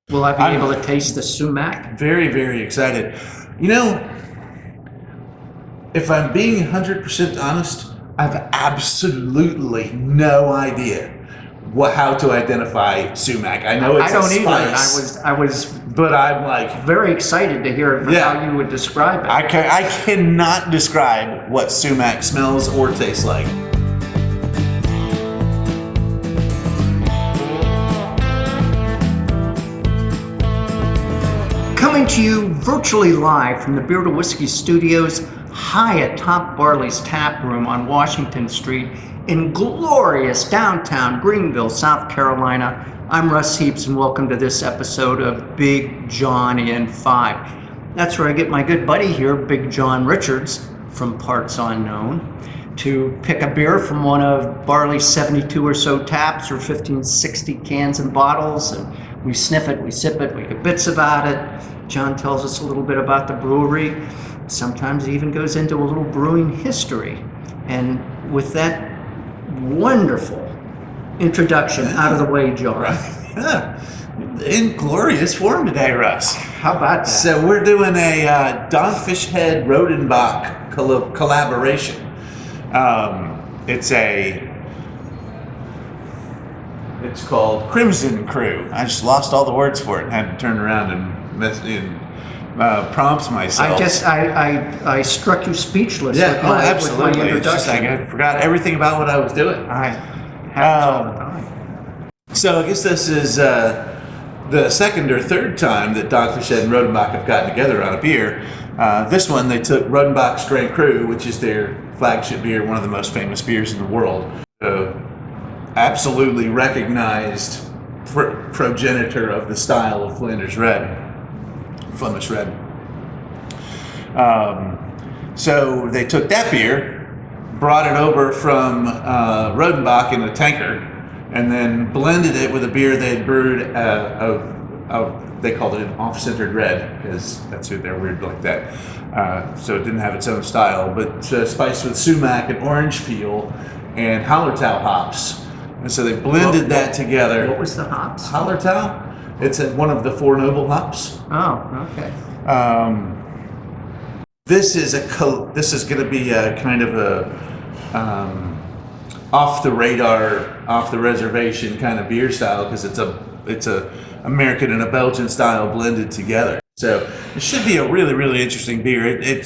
Will I be able to taste the sumac? Very, very excited. You know, if I'm being 100% honest, I've absolutely no idea how to identify sumac. I know it's I don't a spice, either. I was but I'm like very excited to hear how you would describe it. I cannot describe what sumac smells or tastes like. Coming to you virtually live from the Beer to Whiskey Studios, high atop Barley's Tap Room on Washington Street in glorious downtown Greenville, South Carolina. I'm Russ Heaps, and welcome to this episode of Big John in 5. That's where I get my good buddy here, Big John Richards from Parts Unknown, to pick a beer from one of Barley's 72 or so taps, or 15, 60 cans and bottles, and we sniff it, we sip it, we get bits about it. John tells us a little bit about the brewery. Sometimes he even goes into a little brewing history. And with that wonderful introduction out of the way, John. Right. In glorious form today, Russ. How about that? So we're doing a Dogfish Head Rodenbach collaboration. It's called Crimson Crew. I just lost all the words for it and had to turn around and prompt myself. I struck you speechless. Yeah, with my absolutely. introduction. It's just like I forgot everything about what I was doing. I happens all the time. So I guess this is the second or third time that Dogfish Head and Rodenbach have gotten together on a beer. This one they took Rodenbach's Grand Cru, which is their flagship beer, one of the most famous beers in the world. Absolutely recognized progenitor of the style of Flemish Red. So they took that beer, brought it over from Rodenbach in a tanker, and then blended it with a beer they had brewed they called it an off-centered red, because that's who they're weird like that. So it didn't have its own style, but spiced with sumac and orange peel and Hallertau hops. And so they blended that together. What was the hops? Hallertau? It's one of the four noble hops. Oh, okay. This is going to be a kind of a off the radar, off the reservation kind of beer style, because it's a American and a Belgian style blended together. So it should be a really, really interesting beer. You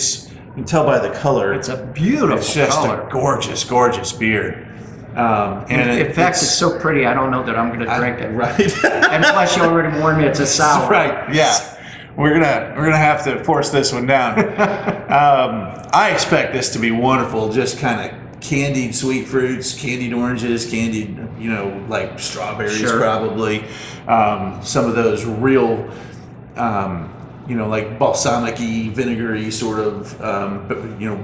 can tell by the color. It's a beautiful It's just color. a gorgeous, gorgeous beer. And in fact, it's so pretty, I don't know that I'm going to drink it. Right. And plus, you already warned me it's a sour. Right. Yeah. We're gonna have to force this one down. I expect this to be wonderful. Just kind of candied sweet fruits, candied oranges, candied, like strawberries, Sure. Probably. Some of those real, like balsamic-y, vinegary sort of,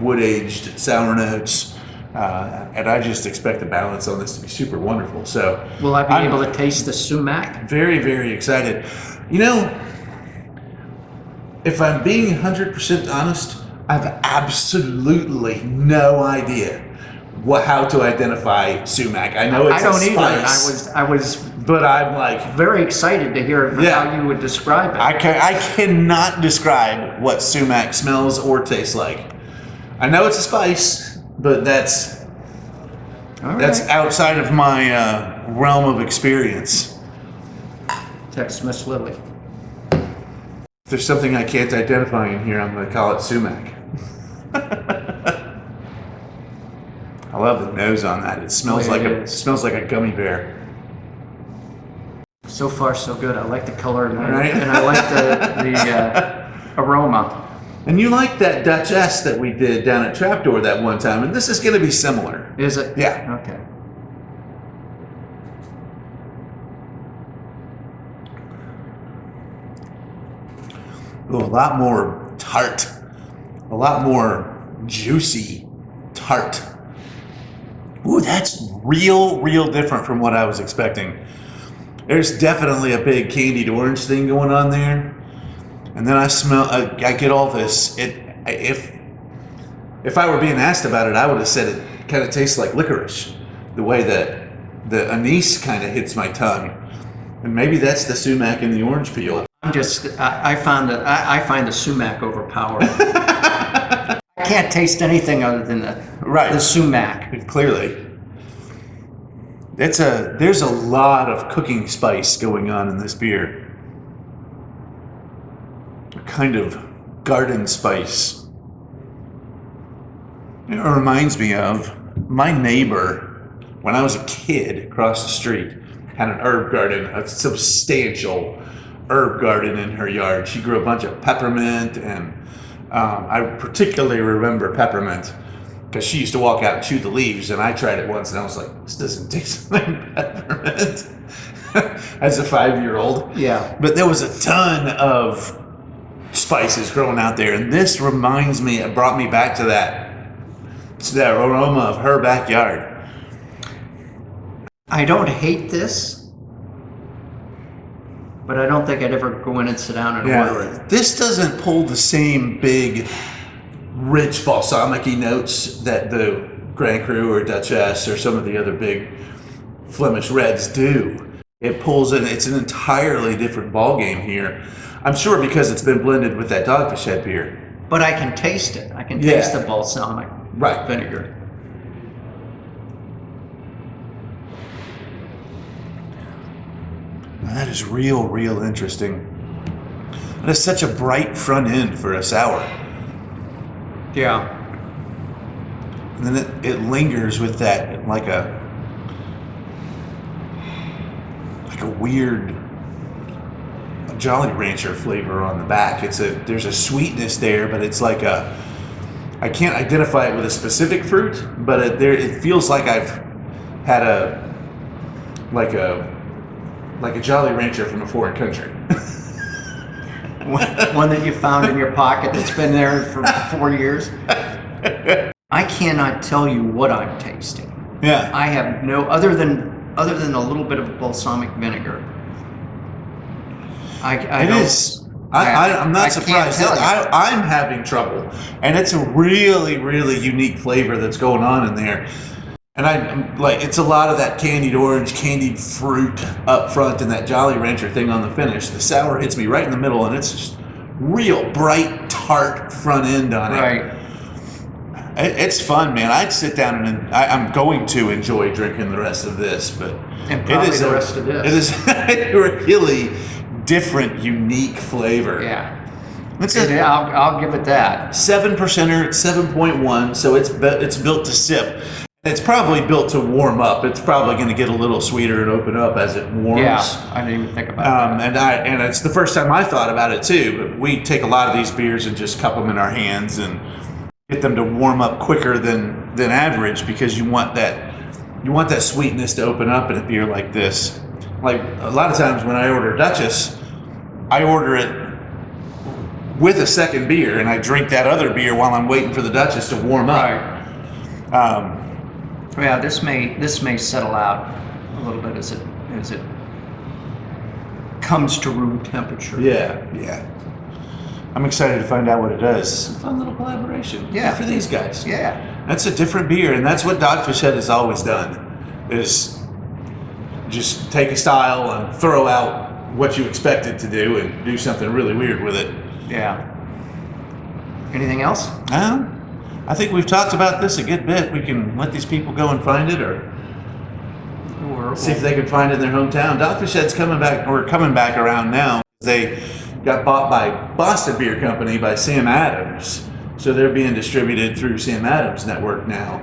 wood-aged sour notes. And I just expect the balance on this to be super wonderful. So, will I be able to taste the sumac? Very, very excited. If I'm being 100% honest, I've absolutely no idea how to identify sumac. I know it's a spice. I was but I'm like very excited to hear how you would describe it. I cannot describe what sumac smells or tastes like. I know it's a spice, but that's outside of my realm of experience. Text Miss Lily. If there's something I can't identify in here, I'm going to call it sumac. I love the nose on that. It smells like a gummy bear. So far, so good. I like the color and Right? and I like the aroma. And you like that Duchess that we did down at Trapdoor that one time, and this is going to be similar. Is it? Yeah. Okay. Ooh, a lot more tart. A lot more juicy tart. Ooh, that's real different from what I was expecting. There's definitely a big candied orange thing going on there. And then I get all this. If I were being asked about it, I would have said it kind of tastes like licorice. The way that the anise kind of hits my tongue. And maybe that's the sumac and the orange peel. I find the sumac overpowered. I can't taste anything other than the sumac. Clearly. There's a lot of cooking spice going on in this beer. A kind of garden spice. It reminds me of my neighbor when I was a kid across the street had an herb garden, a substantial herb garden in her yard. She grew a bunch of peppermint, and I particularly remember peppermint because she used to walk out and chew the leaves, and I tried it once and I was like, this doesn't taste like peppermint as a 5-year-old. Yeah. But there was a ton of spices growing out there, and this it brought me back to that aroma of her backyard. I don't hate this, but I don't think I'd ever go in and sit down and order it. This doesn't pull the same big, rich balsamic-y notes that the Grand Cru or Duchess or some of the other big Flemish reds do. It pulls in, it's an entirely different ballgame here. I'm sure because it's been blended with that Dogfish Head beer. But I can taste it. I can taste the balsamic vinegar. That is real interesting. That is such a bright front end for a sour. Yeah. And then it lingers with that like a weird Jolly Rancher flavor on the back. There's a sweetness there, but it's like I can't identify it with a specific fruit, but it feels like I've had a Jolly Rancher from a foreign country. One that you found in your pocket that's been there for 4 years. I cannot tell you what I'm tasting. Yeah. I have no other than a little bit of balsamic vinegar. I'm not surprised. I'm having trouble, and it's a really unique flavor that's going on in there. And I'm like, it's a lot of that candied orange, candied fruit up front, and that Jolly Rancher thing on the finish. The sour hits me right in the middle, and it's just real bright, tart front end on it. Right. It's fun, man. I'd sit down and I'm going to enjoy drinking the rest of this, but and probably the rest of this. It is a really different, unique flavor. Yeah. I'll give it that. 7%, it's 7.1, so it's built to sip. It's probably built to warm up. It's probably going to get a little sweeter and open up as it warms. Yeah, I didn't even think about that. And it's the first time I thought about it too. But we take a lot of these beers and just cup them in our hands and get them to warm up quicker than average because you want that sweetness to open up in a beer like this. Like a lot of times when I order Duchess, I order it with a second beer and I drink that other beer while I'm waiting for the Duchess to warm up. Right. Yeah, this may settle out a little bit as it comes to room temperature. Yeah. I'm excited to find out what it does. It's a fun little collaboration. Yeah. For these guys. Yeah. That's a different beer, and that's what Dogfish Head has always done. Is just take a style and throw out what you expect it to do and do something really weird with it. Yeah. Anything else? I think we've talked about this a good bit. We can let these people go and find it, or see if they can find it in their hometown. Dogfish Head's coming back around now. They got bought by Boston Beer Company by Sam Adams, so they're being distributed through Sam Adams' network now.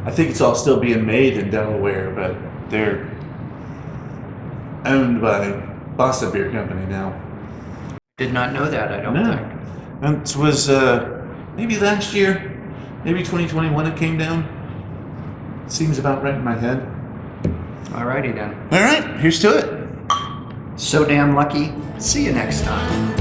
I think it's all still being made in Delaware, but they're owned by Boston Beer Company now. Did not know that. I don't think. And it was maybe last year. Maybe 2021 it came down. Seems about right in my head. Alrighty then. All right, here's to it. So damn lucky. See you next time.